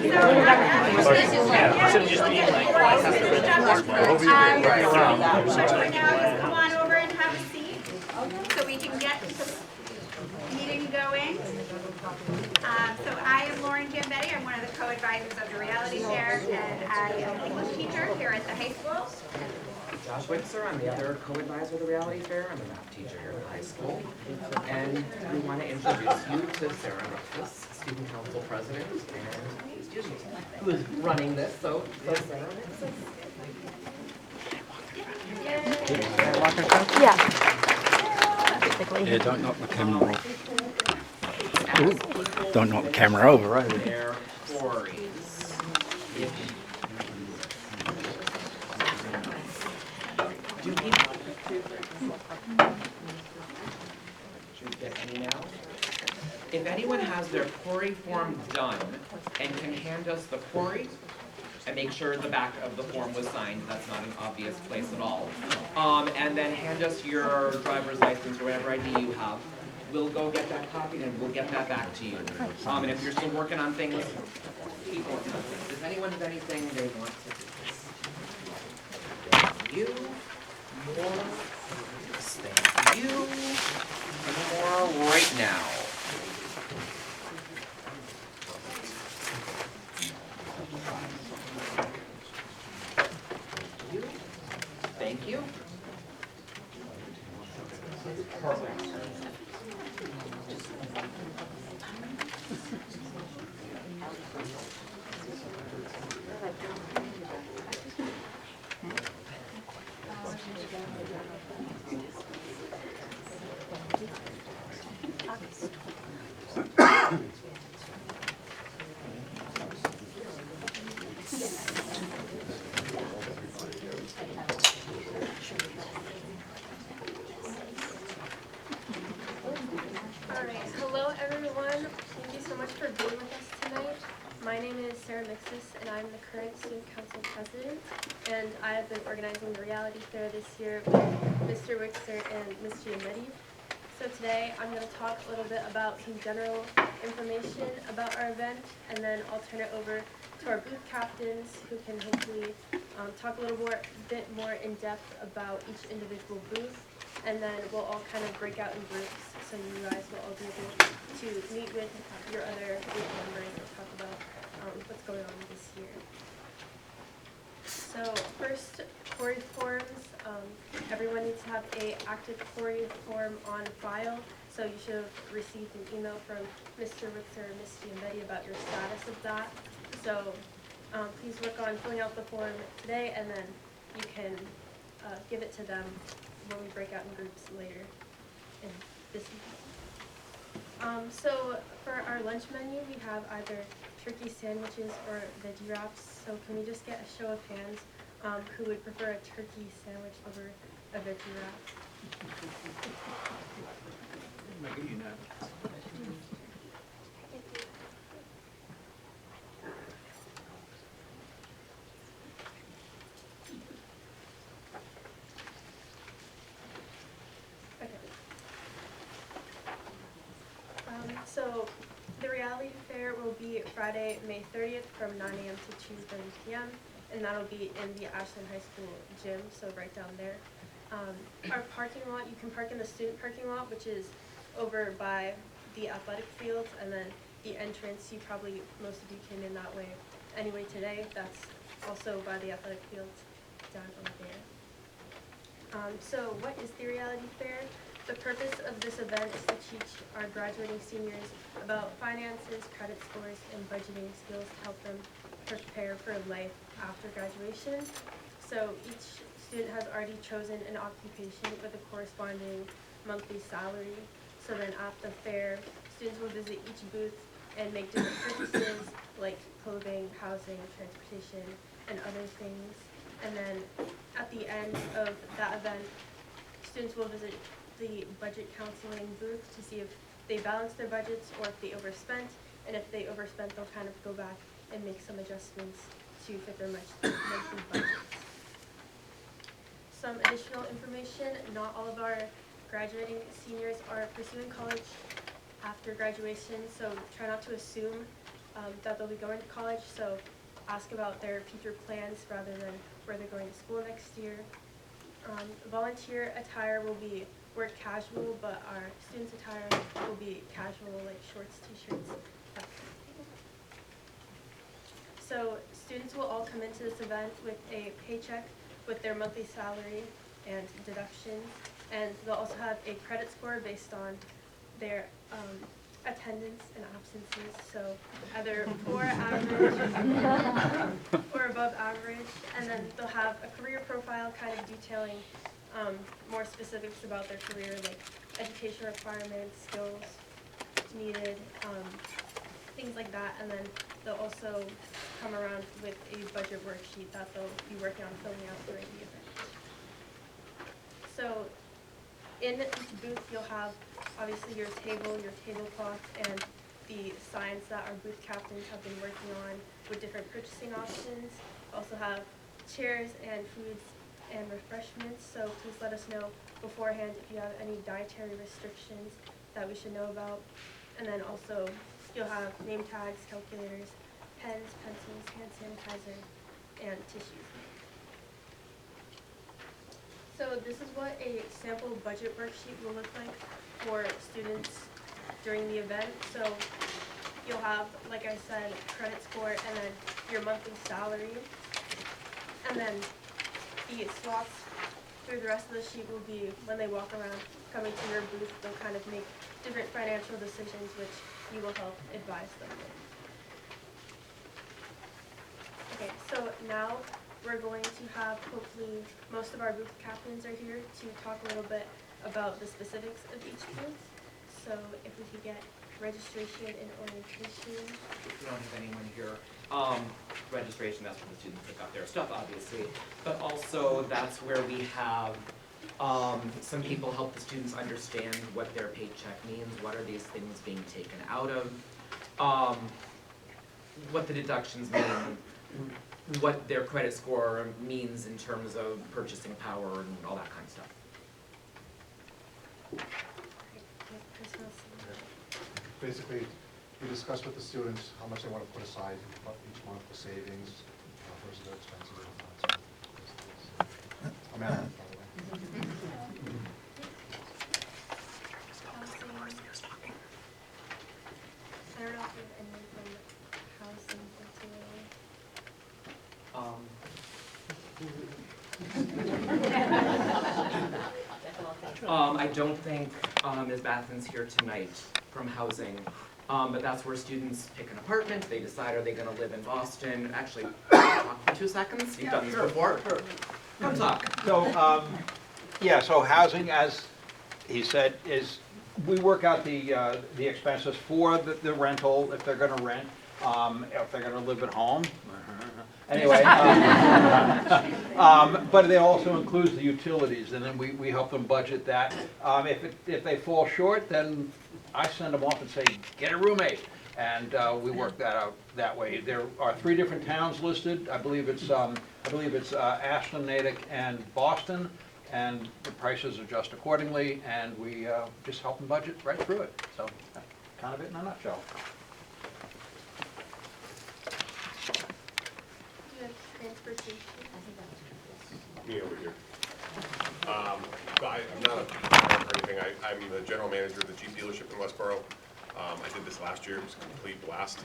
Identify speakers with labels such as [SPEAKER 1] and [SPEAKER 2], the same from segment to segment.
[SPEAKER 1] Instead of just being like,
[SPEAKER 2] come on over and have a seat so we can get the meeting going. So I am Lauren Gambetti. I'm one of the co-advisors of the Reality Fair, and I am an English teacher here at the high school.
[SPEAKER 3] Josh Witzer, I'm the other co-advisor of the Reality Fair. I'm a math teacher here at the high school. And we want to introduce you to Sarah Alexis, Student Council President, and who is running this. So Sarah Alexis.
[SPEAKER 4] Yeah.
[SPEAKER 5] Yeah, don't knock the camera off. Ooh, don't knock the camera over, right?
[SPEAKER 3] Their quarries. If anyone has their quarry form done and can hand us the quarry, and make sure the back of the form was signed, that's not an obvious place at all. And then hand us your driver's license or whatever ID you have. We'll go get that copied and we'll get that back to you. And if you're still working on things, keep working on things. If anyone has anything they want to do. You, more, thank you, and more right now. Thank you. Perfect.
[SPEAKER 6] Hello everyone, thank you so much for being with us tonight. My name is Sarah Alexis and I'm the current Student Council President, and I have been organizing the Reality Fair this year with Mr. Wixer and Ms. Giametti. So today I'm going to talk a little bit about some general information about our event, and then I'll turn it over to our booth captains who can hopefully talk a bit more in depth about each individual booth, and then we'll all kind of break out in groups so you guys will all be able to meet with your other group members and talk about what's going on this year. So first, quarry forms. Everyone needs to have an active quarry form on file. So you should have received an email from Mr. Wixer and Ms. Giametti about your status of that. So please work on filling out the form today, and then you can give it to them when we break out in groups later in this week. So for our lunch menu, we have either turkey sandwiches or veggie wraps. So can we just get a show of hands who would prefer a turkey sandwich over a veggie wrap?
[SPEAKER 5] Make it unanimous.
[SPEAKER 6] So the Reality Fair will be Friday, May 30th from 9 a.m. to 2:30 p.m. and that'll be in the Ashland High School gym, so right down there. Our parking lot, you can park in the student parking lot, which is over by the athletic fields, and then the entrance, most of you came in that way anyway today. That's also by the athletic fields down over there. So what is the Reality Fair? The purpose of this event is to teach our graduating seniors about finances, credit scores, and budgeting skills to help them prepare for life after graduation. So each student has already chosen an occupation with a corresponding monthly salary. So then at the fair, students will visit each booth and make different purchases like clothing, housing, transportation, and other things. And then at the end of that event, students will visit the budget counseling booth to see if they balanced their budgets or if they overspent, and if they overspent, they'll kind of go back and make some adjustments to fit their monthly budgets. Some additional information: not all of our graduating seniors are pursuing college after graduation, so try not to assume that they'll be going to college, so ask about their future plans rather than where they're going to school next year. Volunteer attire will be work casual, but our students' attire will be casual, like shorts, t-shirts, that kind of thing. So students will all come into this event with a paycheck with their monthly salary and deductions, and they'll also have a credit score based on their attendance and absences, so either poor, average, or above average, and then they'll have a career profile kind of detailing more specifics about their career, like education requirements, skills needed, things like that, and then they'll also come around with a budget worksheet that they'll be working on filling out during the event. So in each booth, you'll have obviously your tablecloth, and the signs that our booth captains have been working on with different purchasing options. Also have chairs and foods and refreshments, so please let us know beforehand if you have any dietary restrictions that we should know about. And then also you'll have name tags, calculators, pens, pencils, hand sanitizer, and tissues. So this is what a sample budget worksheet will look like for students during the event. So you'll have, like I said, credit score and then your monthly salary. And then the slots through the rest of the sheet will be when they walk around coming to your booth, they'll kind of make different financial decisions which you will help advise them with. Okay, so now we're going to have, hopefully, most of our booth captains are here to talk a little bit about the specifics of each booth. So if we could get registration and orientation.
[SPEAKER 3] We don't have anyone here. Registration, that's when the students pick up their stuff, obviously. But also, that's where we have some people help the students understand what their paycheck means, what are these things being taken out of, what the deductions mean, what their credit score means in terms of purchasing power and all that kind of stuff.
[SPEAKER 4] Basically, we discuss with the students how much they want to put aside each month for savings versus their expenses and whatnot. I'm at it, by the way.
[SPEAKER 6] I don't know if you have anything from housing
[SPEAKER 3] I don't think Ms. Bathen's here tonight from housing, but that's where students pick an apartment. They decide, are they going to live in Boston? Actually, talk for 2 seconds. You've done this before.
[SPEAKER 7] Sure.
[SPEAKER 3] Come talk.
[SPEAKER 7] So, yeah, so housing, as he said, is, we work out the expenses for the rental, if they're gonna rent, if they're gonna live at home. Anyway, but it also includes the utilities, and then we help them budget that. If they fall short, then I send them off and say, get a roommate. And we work that out that way. There are 3 different towns listed. I believe it's Ashland, Natick, and Boston, and the prices adjust accordingly, and we just help them budget right through it. So that's kind of it in a nutshell.
[SPEAKER 6] Do you have transportation?
[SPEAKER 8] Me over here. I'm not a parent or anything. I'm the general manager of the Jeep dealership in Westboro. I did this last year. It was a complete blast.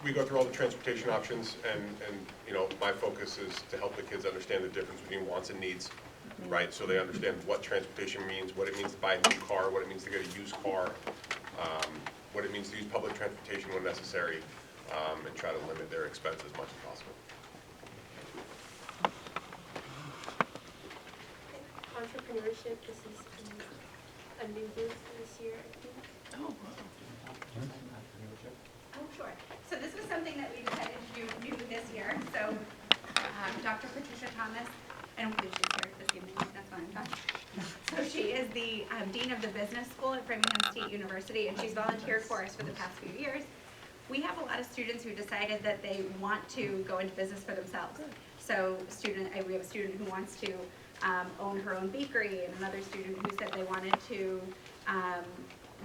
[SPEAKER 8] We go through all the transportation options, and you know, my focus is to help the kids understand the difference between wants and needs, right? So they understand what transportation means, what it means to buy a new car, what it means to get a used car, what it means to use public transportation when necessary, and try to limit their expense as much as possible.
[SPEAKER 6] Entrepreneurship, this is a new booth this year, I think.
[SPEAKER 2] Oh, sure. So this was something that we decided to do new this year. So Dr. Patricia Thomas, and she's here this evening, that's why I'm talking. So she is the Dean of the Business School at Framingham State University, and she's volunteered for us for the past few years. We have a lot of students who decided that they want to go into business for themselves. So we have a student who wants to own her own bakery, and another student who said they wanted to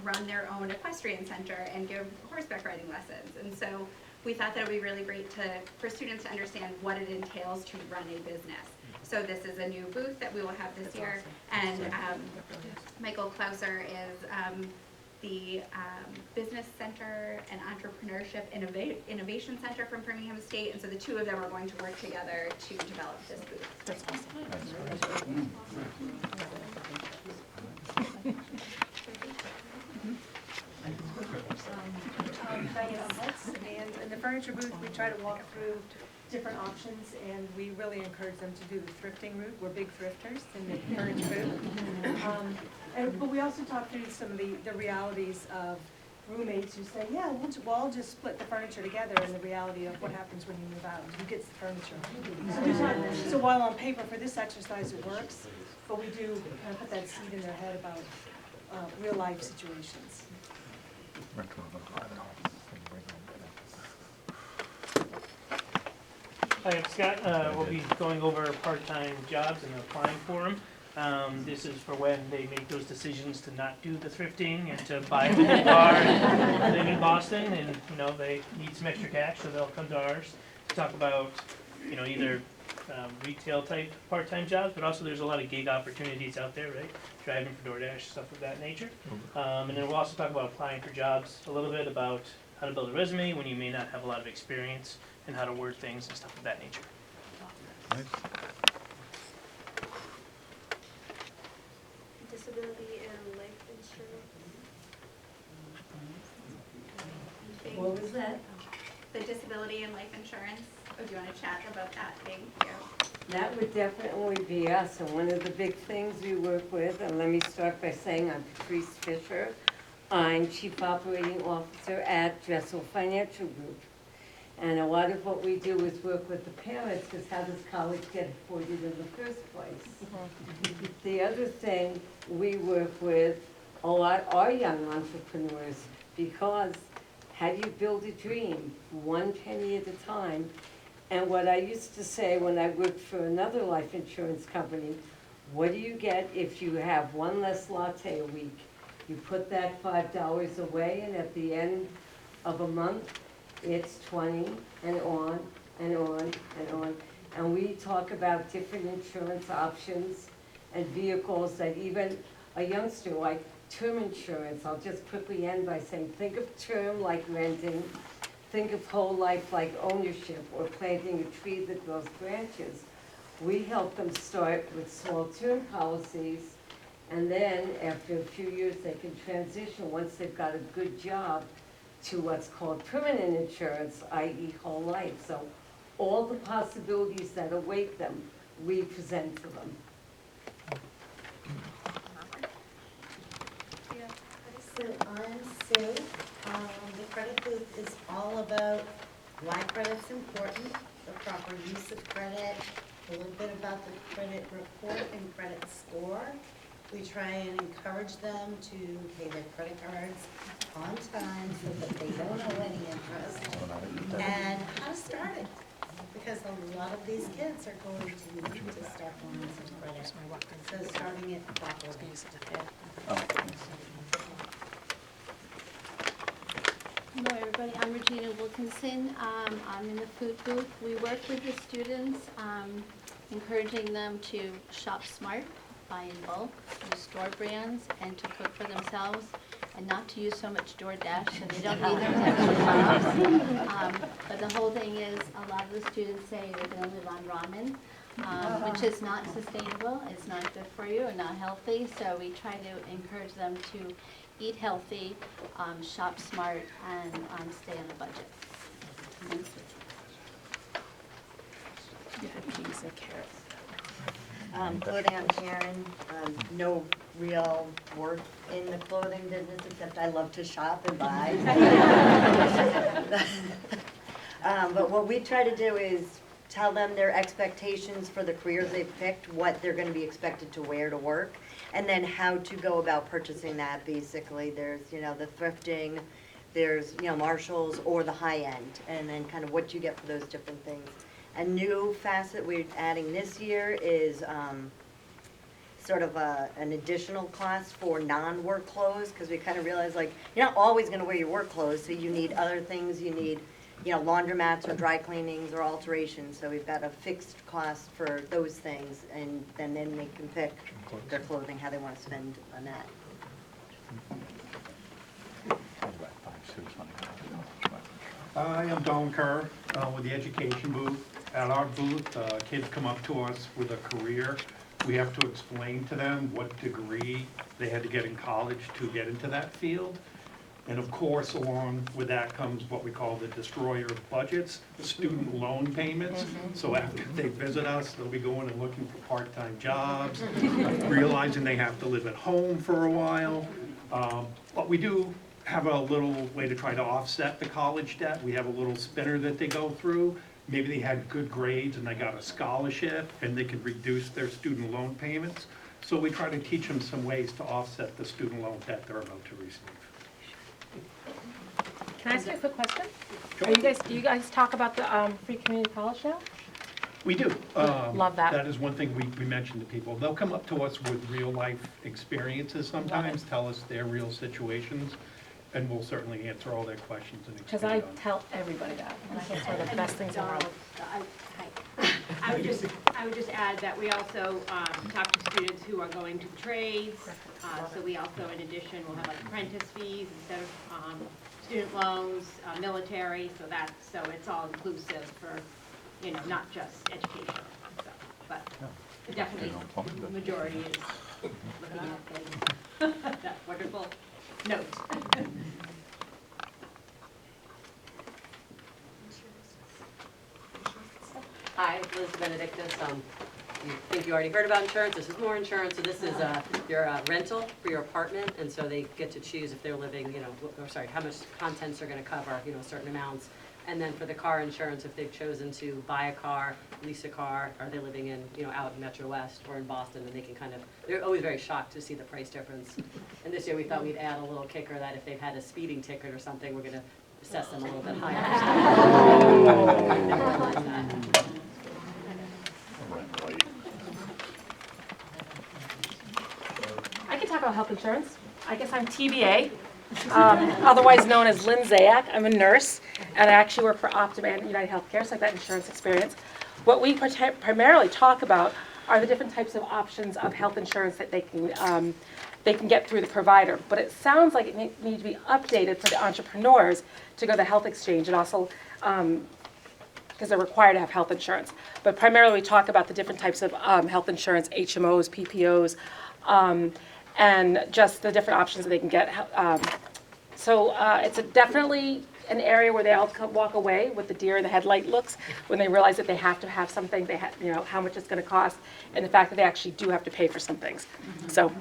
[SPEAKER 2] run their own equestrian center and give horseback riding lessons. And so we thought that it would be really great for students to understand what it entails to run a business. So this is a new booth that we will have this year, and Michael Klauser is the Business Center and Entrepreneurship Innovation Center from Birmingham State, and so the two of them are going to work together to develop this booth.
[SPEAKER 9] That's awesome.
[SPEAKER 10] And in the furniture booth, we try to walk through different options, and we really encourage them to do the thrifting route. We're big thrifters in the furniture booth. But we also talk through some of the realities of roommates who say, yeah, we'll all just split the furniture together, and the reality of what happens when you move out, who gets the furniture. So while on paper for this exercise it works, but we do kind of put that seed in their head about real life situations.
[SPEAKER 1] Hi, I'm Scott. We'll be going over part-time jobs and applying for them. This is for when they make those decisions to not do the thrifting and to buy a new car and live in Boston, and they need some extra cash, so they'll come to ours to talk about either retail type part-time jobs, but also there's a lot of gig opportunities out there, right? Driving for DoorDash, stuff of that nature. And then we'll also talk about applying for jobs, a little bit about how to build a resume when you may not have a lot of experience, and how to word things and stuff of that nature.
[SPEAKER 6] Disability and life insurance.
[SPEAKER 11] What was that?
[SPEAKER 2] The disability and life insurance. Oh, do you want to chat about that? Thank you.
[SPEAKER 11] That would definitely be us, and one of the big things we work with, and let me start by saying I'm Patrice Fisher. I'm Chief Operating Officer at Dressel Financial Group. And a lot of what we do is work with the parents, because how does college get afforded in the first place? The other thing we work with a lot are young entrepreneurs, because how do you build a dream? One penny at a time. And what I used to say when I worked for another life insurance company, what do you get if you have one less latte a week? You put that $5 away, and at the end of a month, it's 20, and on, and on, and on. And we talk about different insurance options and vehicles that even a youngster, like term insurance, I'll just quickly end by saying, think of term like renting, think of whole life like ownership, or planting a tree that grows branches. We help them start with small term policies, and then after a few years they can transition, once they've got a good job, to what's called permanent insurance, i.e. whole life. So all the possibilities that await them, we present to them.
[SPEAKER 12] So I'm Sue. The credit booth is all about why credit's important, the proper use of credit, a little bit about the credit report and credit score. We try and encourage them to pay their credit cards on time so that they don't owe any interest, and how to start it. Because a lot of these kids are going to need to start learning some credit, so starting it properly.
[SPEAKER 13] Hello everybody, I'm Regina Wilkinson. I'm in the food booth. We work with the students, encouraging them to shop smart, buy in bulk, use store brands, and to cook for themselves, and not to use so much DoorDash, so they don't need those extra jobs. But the whole thing is, a lot of the students say they're going to live on ramen, which is not sustainable, it's not good for you, and not healthy, so we try to encourage them to eat healthy, shop smart, and stay on a budget.
[SPEAKER 9] Peas and carrots.
[SPEAKER 12] Clothing, I'm Karen. No real work in the clothing business, except I love to shop and buy. But what we try to do is tell them their expectations for the careers they've picked, what they're going to be expected to wear to work, and then how to go about purchasing that. Basically, there's the thrifting, there's Marshalls, or the high end, and then kind of what you get for those different things. A new facet we're adding this year is
[SPEAKER 14] sort of an additional cost for non-work clothes, because we kind of realized, like, you're not always gonna wear your work clothes, so you need other things, you need, you know, laundromats or dry cleanings or alterations, so we've got a fixed cost for those things, and then they can pick their clothing, how they want to spend on that.
[SPEAKER 15] I am Don Kerr with the education booth. At our booth, kids come up to us with a career. We have to explain to them what degree they had to get in college to get into that field. And of course, along with that comes what we call the destroyer of budgets, the student loan payments. So after they visit us, they'll be going and looking for part-time jobs, realizing they have to live at home for a while. But we do have a little way to try to offset the college debt. We have a little spinner that they go through. Maybe they had good grades and they got a scholarship and they could reduce their student loan payments. So we try to teach them some ways to offset the student loan debt they're about to receive.
[SPEAKER 9] Can I ask you a quick question? Do you guys talk about the free community college now?
[SPEAKER 15] We do.
[SPEAKER 9] Love that.
[SPEAKER 15] That is one thing we mention to people. They'll come up to us with real life experiences sometimes, tell us their real situations, and we'll certainly answer all their questions and
[SPEAKER 9] Because
[SPEAKER 15] expand
[SPEAKER 9] I
[SPEAKER 15] on it.
[SPEAKER 9] tell everybody that, and I think it's one of the best things in the world.
[SPEAKER 16] I would just add that we also talk to students who are going to trades. So we also, in addition, will have like apprentice fees instead of student loans, military. So it's all inclusive for, you know, not just education. So, but definitely the majority is looking at that wonderful note.
[SPEAKER 17] Hi, Liz Benedictus. You think you already heard about insurance. This is more insurance. So this is your rental for your apartment, and so they get to choose if they're living, you know, how much contents are going to cover, you know, certain amounts. And then for the car insurance, if they've chosen to buy a car, lease a car, are they living in, you know, out in Metro West or in Boston, then they can kind of, they're always very shocked to see the price difference. And this year we thought we'd add a little kicker that if they've had a speeding ticket or something, we're going to assess them a little bit higher.
[SPEAKER 9] I can talk about health insurance. I guess I'm TBA, otherwise known as Lynn Zayak. I'm a nurse, and I actually work for Optum and United Healthcare, so I've got insurance experience. What we primarily talk about are the different types of options of health insurance that they can get through the provider. But it sounds like it needs to be updated for the entrepreneurs to go to the health exchange, and also because they're required to have health insurance. But primarily we talk about the different types of health insurance, HMOs, PPOs, and just the different options that they can get. So it's definitely an area where they all walk away with the deer in the headlight looks when they realize that they have to have something, you know, how much it's going to cost, and the fact that they actually do have to pay for some things. So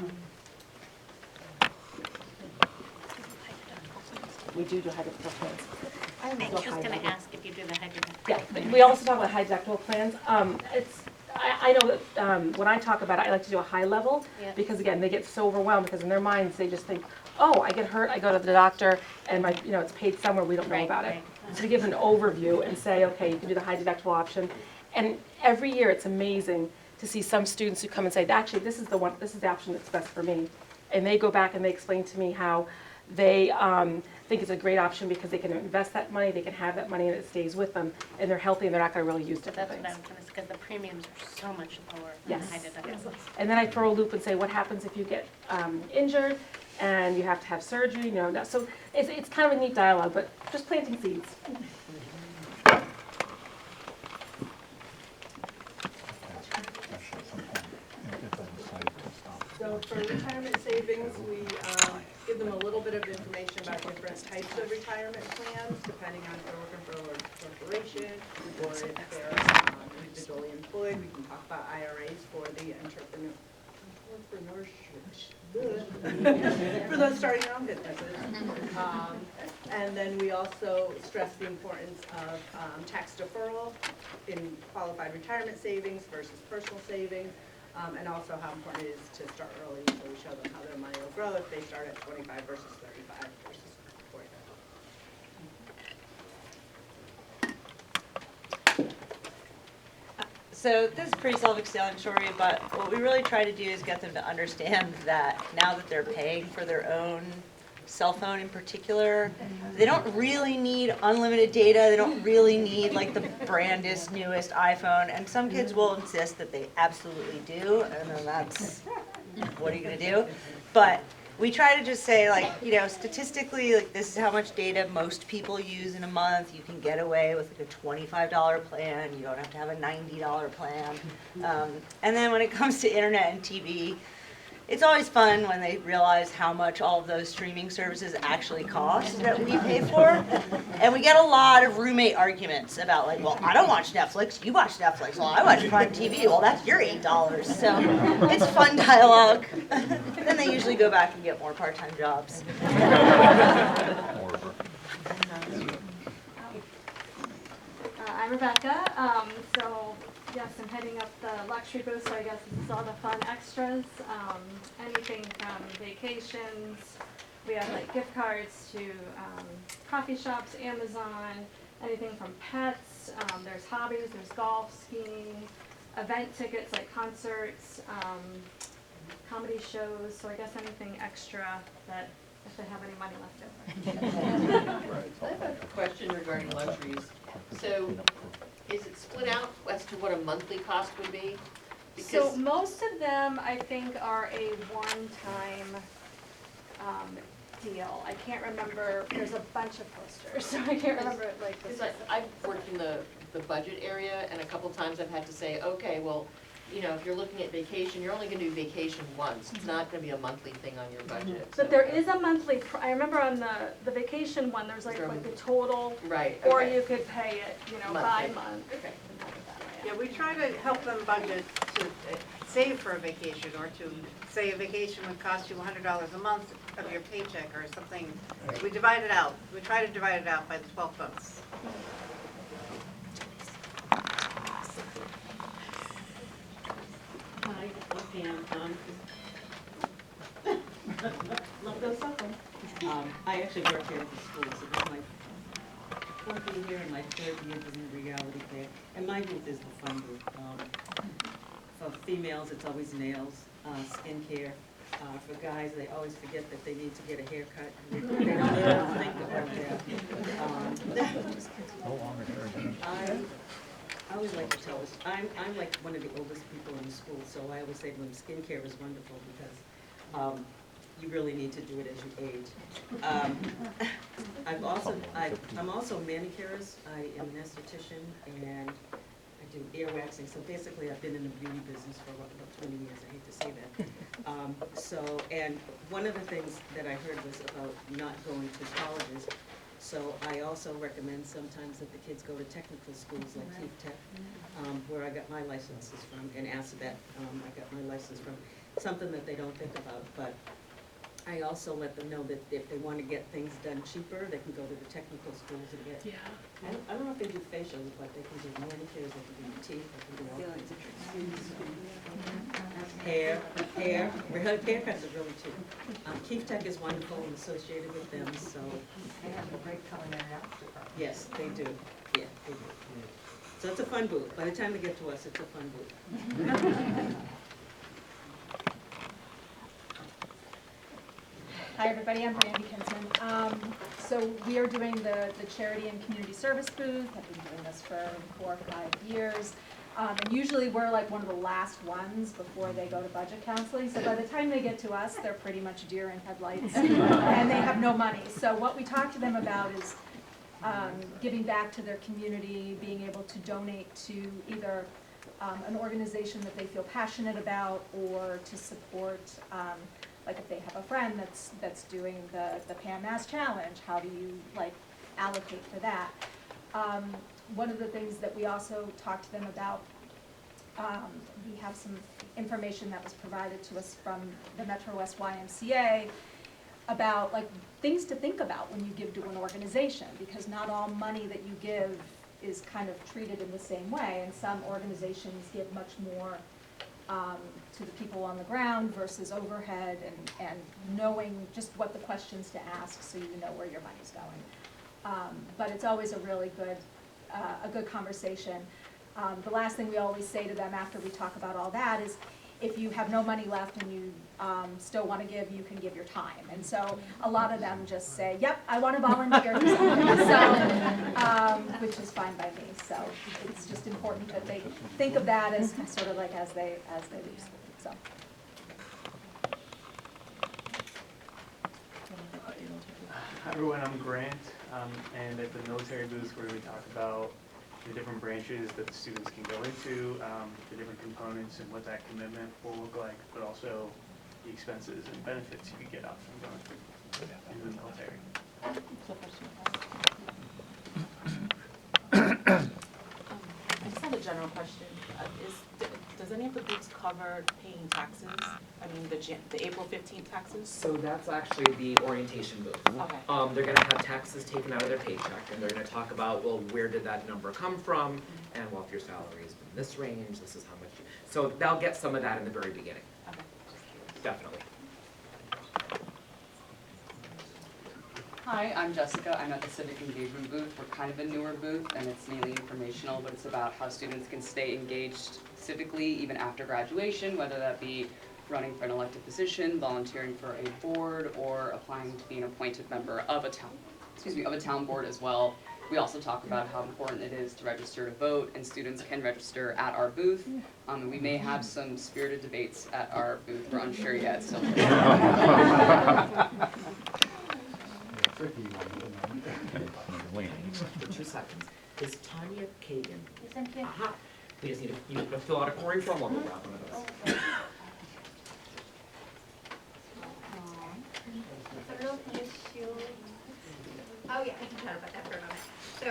[SPEAKER 9] we do high deductible plans.
[SPEAKER 13] I was just going to ask if you do the high deductible.
[SPEAKER 9] Yeah, we also talk about high deductible plans. I know that when I talk about it, I like to do a high level, because again, they get so overwhelmed because in their minds they just think, oh, I get hurt, I go to the doctor, and it's paid somewhere, we don't know about it. So we give an overview and say, okay, you can do the high deductible option. And every year it's amazing to see some students who come and say, actually, this is the option that's best for me. And they go back and they explain to me how they think it's a great option because they can invest that money, they can have that money, and it stays with them, and they're healthy and they're not going to really use different
[SPEAKER 13] That's
[SPEAKER 9] things.
[SPEAKER 13] what I was going to say, because the premiums are so much lower than
[SPEAKER 9] Yes.
[SPEAKER 13] high deductible.
[SPEAKER 9] And then I throw a loop and say, what happens if you get injured and you have to have surgery? You know, so it's kind of a neat dialogue, but just planting seeds.
[SPEAKER 18] So for retirement savings, we give them a little bit of information about different types of retirement plans, depending on if they're working for a corporation or if they're individually employed. We can talk about IRAs for the for those starting their own businesses. And then we also stress the importance of tax deferral in qualified retirement savings versus personal savings. And also how important it is to start early, so we show them how their money will grow if they start at 25 versus 35 versus 45.
[SPEAKER 19] So this is pretty self-explanatory, but what we really try to do is get them to understand that now that they're paying for their own cell phone in particular, they don't really need unlimited data, they don't really need like the brandest, newest iPhone, and some kids will insist that they absolutely do, and then that's, what are you gonna do? But we try to just say, like, you know, statistically, like, this is how much data most people use in a month. You can get away with like a $25 plan. You don't have to have a $90 plan. And then when it comes to internet and TV, it's always fun when they realize how much all of those streaming services actually cost that we pay for. And we get a lot of roommate arguments about, like, well, I don't watch Netflix, you watch Netflix, well, I watch Prime TV, well, that's your $8. So it's fun dialogue. Then they usually go back and get more part-time jobs.
[SPEAKER 20] I'm Rebecca. So yes, I'm heading up the luxury booth, so I guess this is all the fun extras. Anything from vacations, we have like gift cards to coffee shops, Amazon, anything from pets, there's hobbies, there's golf, skiing, event tickets like concerts, comedy shows, so I guess anything extra that if they have any money left over.
[SPEAKER 21] I have a question regarding luxuries. So is it split out as to what a monthly cost would be?
[SPEAKER 20] So most of them, I think, are a one-time deal. I can't remember, there's a bunch of posters, so I can't remember it like this.
[SPEAKER 21] Because I've worked in the budget area, and a couple times I've had to say, okay, well, you know, if you're looking at vacation, you're only gonna do vacation once. It's not gonna be a monthly thing on your budget.
[SPEAKER 20] But there is a monthly, I remember on the vacation one, there's like the total.
[SPEAKER 21] Right,
[SPEAKER 20] Or
[SPEAKER 21] okay.
[SPEAKER 20] you could pay it, you know, by
[SPEAKER 21] Monthly.
[SPEAKER 20] month.
[SPEAKER 21] Okay.
[SPEAKER 22] Yeah, we try to help them budget to save for a vacation, or to say a vacation would cost you $100 a month of your paycheck or something. We divide it out. We try to divide it out by the 12 months.
[SPEAKER 23] Hi, I'm Pam. Love those something. I actually work here at the school, so this is my fourth year here and my third year doing reality care. And my booth is the fun booth. For females, it's always nails, skincare. For guys, they always forget that they need to get a haircut. They don't even think about that. I always like to tell us, I'm like one of the oldest people in the school, so I always say to them, skincare is wonderful because you really need to do it as you age. I'm also a manicurist, I am an esthetician, and I do ear waxing. So basically, I've been in the beauty business for about 20 years. I hate to say that. And one of the things that I heard was about not going to colleges. So I also recommend sometimes that the kids go to technical schools like Keith Tech, where I got my licenses from, and Assabet, I got my license from. Something that they don't think about, but I also let them know that if they want to get things done cheaper, they can go to the technical schools and get. Yeah. I don't know if they do facials, but they can do manicures, they can do teeth, they can do all kinds of things. Haircuts are really cheap. Keith Tech is wonderful and associated with them, so.
[SPEAKER 22] They have a great culinary arts department.
[SPEAKER 23] Yes, they do. Yeah, they do. So it's a fun booth. By the time they get to us, it's a fun booth.
[SPEAKER 24] Hi, everybody. I'm Brandy Kinsman. So we are doing the charity and community service booth. I've been doing this for 4 or 5 years. And usually we're like one of the last ones before they go to budget counseling. So by the time they get to us, they're pretty much deer in headlights and they have no money. So what we talk to them about is giving back to their community, being able to donate to either an organization that they feel passionate about, or to support like if they have a friend that's doing the Pam Mass Challenge, how do you like allocate for that? One of the things that we also talked to them about, we have some information that was provided to us from the Metro West YMCA about like things to think about when you give to an organization, because not all money that you give is kind of treated in the same way, and some organizations give much more to the people on the ground versus overhead, and knowing just what the questions to ask so you know where your money's going. But it's always a really good, a good conversation. The last thing we always say to them after we talk about all that is, if you have no money left and you still want to give, you can give your time. And so a lot of them just say, yep, I want to volunteer for something, so, which is fine by me. So it's just important that they think of that as sort of like as they leave school. So.
[SPEAKER 3] Hi everyone, I'm Grant, and at the military booth we're going to talk about the different branches that the students can go into, the different components and what that commitment will look like, but also the expenses and benefits you could get out from going into the military.
[SPEAKER 4] I just have a general question. Does any of the booths cover paying taxes? I mean, the April 15th taxes?
[SPEAKER 5] So that's actually the orientation booth.
[SPEAKER 4] Okay.
[SPEAKER 5] They're gonna have taxes taken out of their paycheck, and they're gonna talk about, well, where did that number come from? And well, if your salary is in this range, this is how much you, so they'll get some of that in the very beginning.
[SPEAKER 4] Okay.
[SPEAKER 5] Definitely.
[SPEAKER 7] Hi, I'm Jessica. I'm at the Civic Engagement booth. We're kind of a newer booth, and it's mainly informational, but it's about how students can stay engaged civically even after graduation, whether that be running for an elected position, volunteering for a board, or applying to be an appointed member of a town board as well. We also talk about how important it is to register to vote, and students can register at our booth. And we may have some spirited debates at our booth. We're unsure yet, so.
[SPEAKER 5] For 2 seconds. Is Tanya Kagan? Yes, I'm here. Aha. We just need to fill out a query form. We'll grab one of those.
[SPEAKER 2] Oh yeah, we can chat about that for a moment. So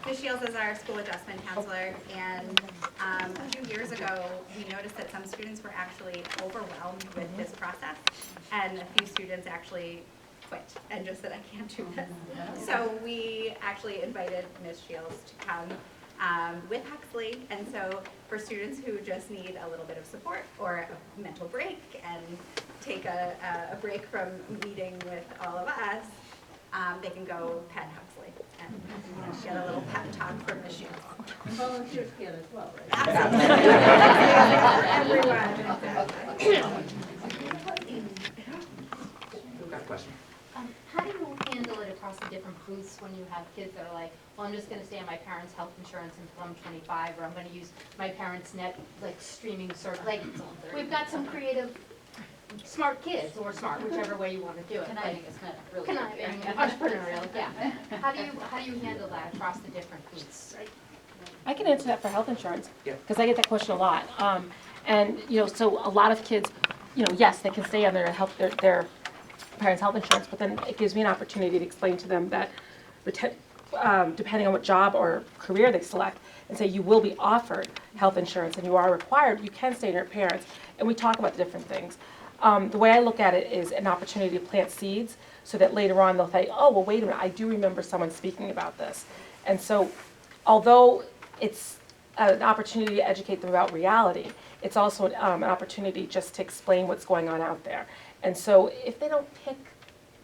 [SPEAKER 2] Ms. Shields is our school adjustment counselor, and a few years ago, we noticed that some students were actually overwhelmed with this process, and a few students actually quit and just said, I can't do this. So we actually invited Ms. Shields to come with Huxley, and so for students who just need a little bit of support or a mental break and take a break from meeting with all of us, they can go pet Huxley and get a little pep talk from Ms. Shields.
[SPEAKER 12] Volunteers can as well, right?
[SPEAKER 2] Absolutely. Everyone.
[SPEAKER 5] Who got a question?
[SPEAKER 25] How do you handle it across the different booths when you have kids that are like, well, I'm just gonna stay on my parents' health insurance until I'm 25, or I'm gonna use my parents' net, like, streaming service, like, we've got some creative, smart kids, or smart, whichever way you wanna do it.
[SPEAKER 13] Conniving is kind of really.
[SPEAKER 25] Conniving, entrepreneurial, yeah. How do you handle that across the different booths?
[SPEAKER 9] I can answer that for health insurance, because I get that question a lot. And, so a lot of kids, yes, they can stay on their parents' health insurance, but then it gives me an opportunity to explain to them that depending on what job or career they select, and say you will be offered health insurance and you are required, you can stay in your parents. And we talk about the different things. The way I look at it is an opportunity to plant seeds so that later on they'll say, oh, well, wait a minute, I do remember someone speaking about this. And so although it's an opportunity to educate them about reality, it's also an opportunity just to explain what's going on out there. And so if they don't pick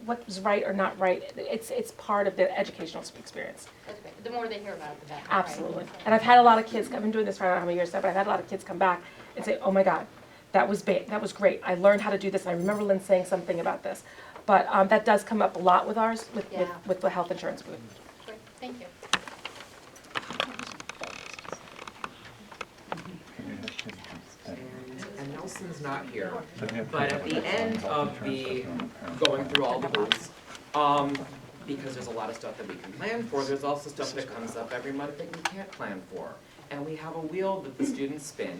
[SPEAKER 9] what's right or not right, it's part of the educational experience.
[SPEAKER 25] That's great. The more they hear about it, the better.
[SPEAKER 9] Absolutely.
[SPEAKER 25] Right?
[SPEAKER 9] And I've had a lot of kids, I've been doing this for I don't know how many years now, but I've had a lot of kids come back and say, oh my God, that was great. I learned how to do this. I remember Lynn saying something about this. But that does come up a lot with ours, with the health insurance booth.
[SPEAKER 25] Great. Thank you.
[SPEAKER 5] And Nelson's not here, but at the end of the going through all the booths, because there's a lot of stuff that we can plan for, there's also stuff that comes up every month that we can't plan for. And we have a wheel that the students spin,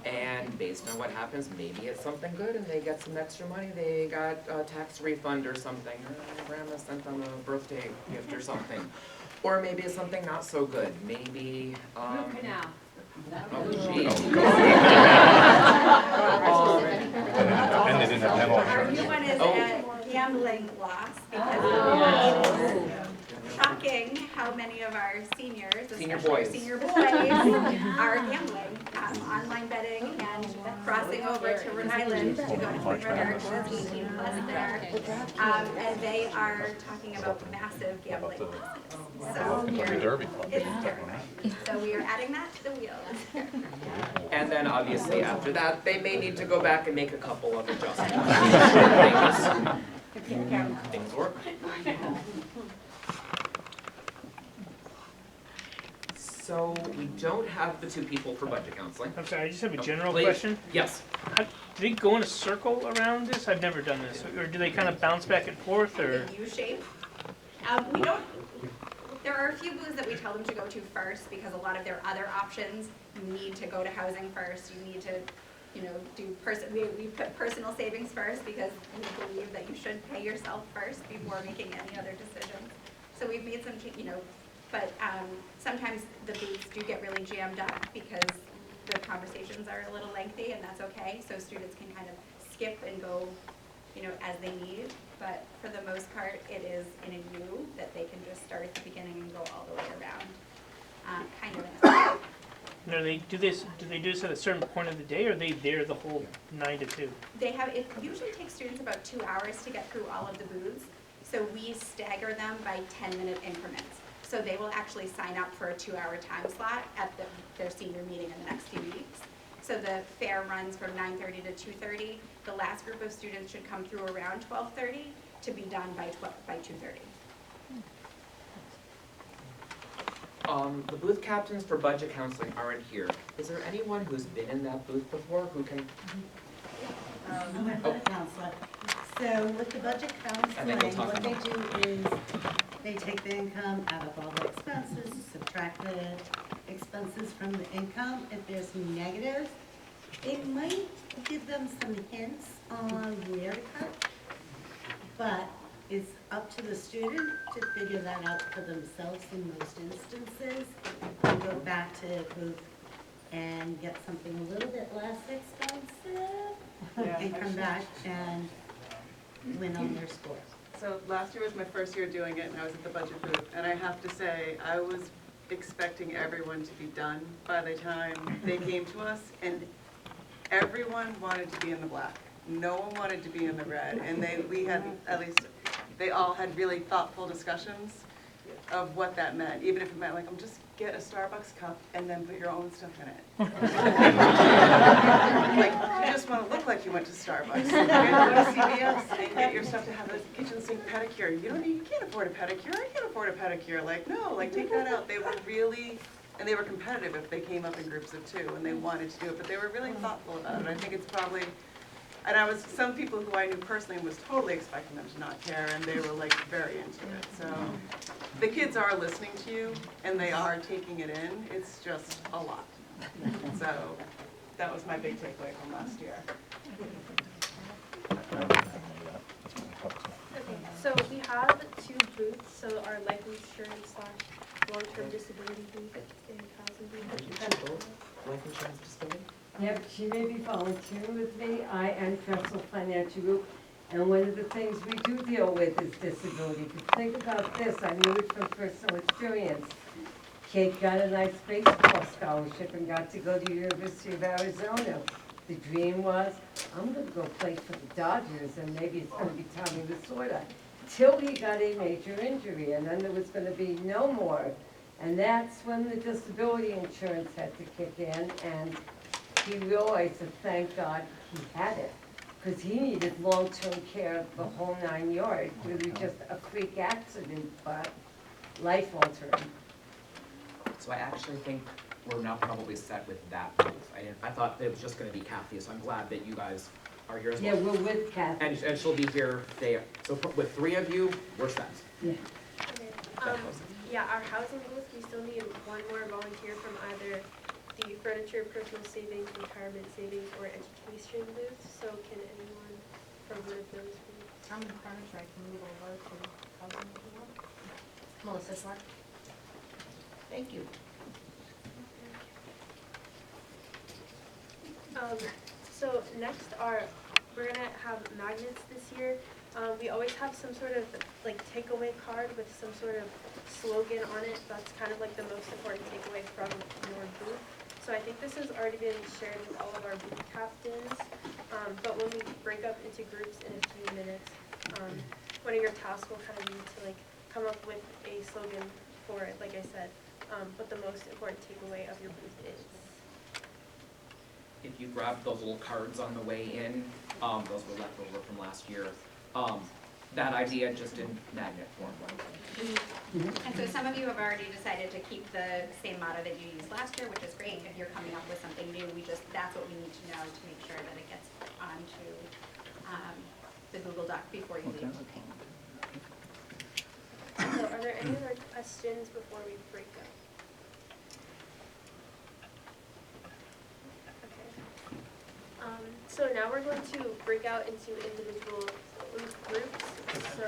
[SPEAKER 5] and based on what happens, maybe it's something good and they get some extra money, they got a tax refund or something, or grandma sent them a birthday gift or something. Or maybe it's something not so good, maybe,
[SPEAKER 25] Root canal.
[SPEAKER 5] oh geez.
[SPEAKER 2] And they didn't have dental insurance. Our new one is a gambling loss because the shocking asking how many of our seniors,
[SPEAKER 5] Senior
[SPEAKER 2] especially our
[SPEAKER 5] boys.
[SPEAKER 2] senior boys, are gambling, online betting and crossing over to Rhode Island to go to Twin River, because it's 18 plus there. And they are talking about massive gambling losses. So it's terrifying. So we are adding that to the wheel.
[SPEAKER 5] And then obviously after that, they may need to go back and make a couple of adjustments. Things work. So we don't have the two people for budget counseling.
[SPEAKER 1] I'm sorry, I just have a general
[SPEAKER 5] Please.
[SPEAKER 1] question.
[SPEAKER 5] Yes.
[SPEAKER 1] Do they go in a circle around this? I've never done this. Or do they kind of bounce back and forth, or?
[SPEAKER 2] U-shape. We don't, there are a few booths that we tell them to go to first, because a lot of their other options, you need to go to housing first, you need to, do we put personal savings first, because we believe that you should pay yourself first before making any other decisions. So we've made some, but sometimes the booths do get really jammed up because the conversations are a little lengthy, and that's okay. So students can kind of skip and go, as they need. But for the most part, it is in a U that they can just start at the beginning and go all the way around, kind of in a
[SPEAKER 1] No, do they do this at a certain point of the day, or are they there the whole 9 to 2?
[SPEAKER 2] It usually takes students about 2 hours to get through all of the booths. So we stagger them by 10-minute increments. So they will actually sign up for a 2-hour time slot at their senior meeting in the next few weeks. So the fair runs from 9:30 to 2:30. The last group of students should come through around 12:30 to be done by 2:30.
[SPEAKER 5] The booth captains for budget counseling aren't here. Is there anyone who's been in that booth before who can?
[SPEAKER 12] I'm a budget counselor. So with the budget counseling, what they do is they take the income out of all the expenses, subtract the expenses from the income. If there's negatives, it might give them some hints on where to cut, but it's up to the student to figure that out for themselves in most instances. And go back to booth and get something a little bit less expensive and come back and win on their score.
[SPEAKER 18] So last year was my first year doing it, and I was at the budget booth, and I have to say, I was expecting everyone to be done by the time they came to us, and everyone wanted to be in the black. No one wanted to be in the red, and they all had really thoughtful discussions of what that meant, even if it meant like, just get a Starbucks cup and then put your own stuff in it. Like, you just want to look like you went to Starbucks. You go to CVS and get your stuff to have a kitchen sink pedicure. You can't afford a pedicure. I can't afford a pedicure. Like, no, take that out. They were really, and they were competitive if they came up in groups of 2 and they wanted to do it, but they were really thoughtful about it. I think it's probably, and some people who I knew personally was totally expecting them to not care, and they were very into it. So the kids are listening to you, and they are taking it in. It's just a lot. So that was my big takeaway from last year.
[SPEAKER 6] Okay, so we have 2 booths, so our life insurance / long-term disability booth and housing booth.
[SPEAKER 5] Life insurance disability?
[SPEAKER 8] Yep, she may be volunteering with me. I am Drexel Financial Group, and one of the things we do deal with is disability. If you think about this, I knew it from personal experience. Kate got a nice baseball scholarship and got to go to the University of Arizona. The dream was, I'm going to go play for the Dodgers, and maybe it's going to be Tommy Lasorda. Till he got a major injury, and then there was going to be no more. And that's when the disability insurance had to kick in, and he realized that thank God he had it, because he needed long-term care the whole 9 yards. It was just a freak accident, but life-altering.
[SPEAKER 5] So I actually think we're now probably set with that booth. I thought it was just going to be Kathy, so I'm glad that you guys are here as well.
[SPEAKER 8] Yeah, we're with Kathy.
[SPEAKER 5] And she'll be here there. So with 3 of you, we're set.
[SPEAKER 8] Yeah.
[SPEAKER 6] Okay. Yeah, our housing booth, we still need 1 more volunteer from either the furniture, personal savings, retirement savings, or education booth. So can anyone from one of those booths?
[SPEAKER 25] I'm in furniture, I can move over to housing if you want. Melissa Schwartz.
[SPEAKER 21] Thank you.
[SPEAKER 6] So next we're gonna have magnets this year. We always have some sort of like takeaway card with some sort of slogan on it. That's kind of like the most important takeaway from your booth. So I think this has already been shared with all of our booth captains. But when we break up into groups in a few minutes, one of your tasks will kind of be to like come up with a slogan for it, like I said. But the most important takeaway of your booth is.
[SPEAKER 5] If you grab those little cards on the way in, those were left over from last year. That idea just in magnet form.
[SPEAKER 2] And so some of you have already decided to keep the same motto that you used last year, which is great. If you're coming up with something new, that's what we need to know to make sure that it gets put onto the Google Doc before you leave.
[SPEAKER 6] So are there any other questions before we break up? Okay. So now we're going to break out into individual groups. So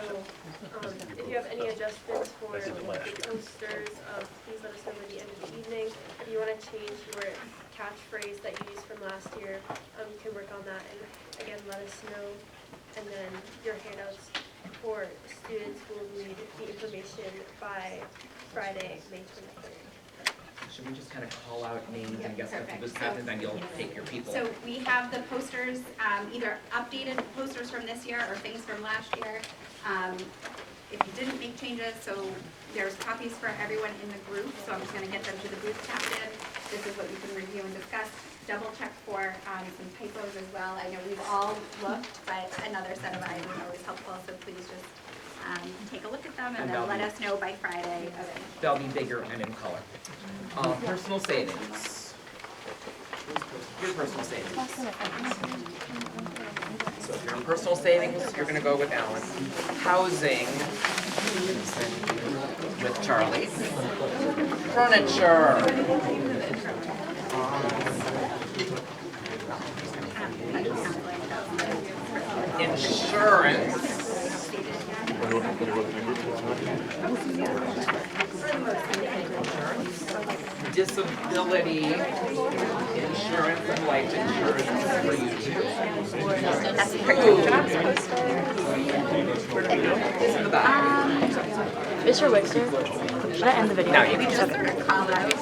[SPEAKER 6] if you have any adjustments for the posters, please let us know by the end of the evening. If you want to change your catchphrase that you used from last year, you can work on that and again let us know. And then your handouts for students will need the information by Friday, May 23rd.
[SPEAKER 5] Should we just kind of call out names and guess what
[SPEAKER 2] Perfect.
[SPEAKER 5] was happening, then you'll take your people?
[SPEAKER 2] So we have the posters, either updated posters from this year or things from last year. If you didn't make changes, so there's copies for everyone in the group, so I'm just gonna get them to the booth captain. This is what you can review and discuss. Double check for some typos as well. I know we've all looked, but another set of eyes is always helpful, so please just take a look at them and then let us know by Friday.
[SPEAKER 5] They'll be bigger and in color. Personal savings. Your personal savings. So if you're in personal savings, you're gonna go with Alan. Housing with Charlie. Furniture. Insurance. Disability insurance and life insurance for you too. It's in the back.
[SPEAKER 9] Mr. Wixter, should I end the video?
[SPEAKER 5] Now you can
[SPEAKER 2] Just sort of call out.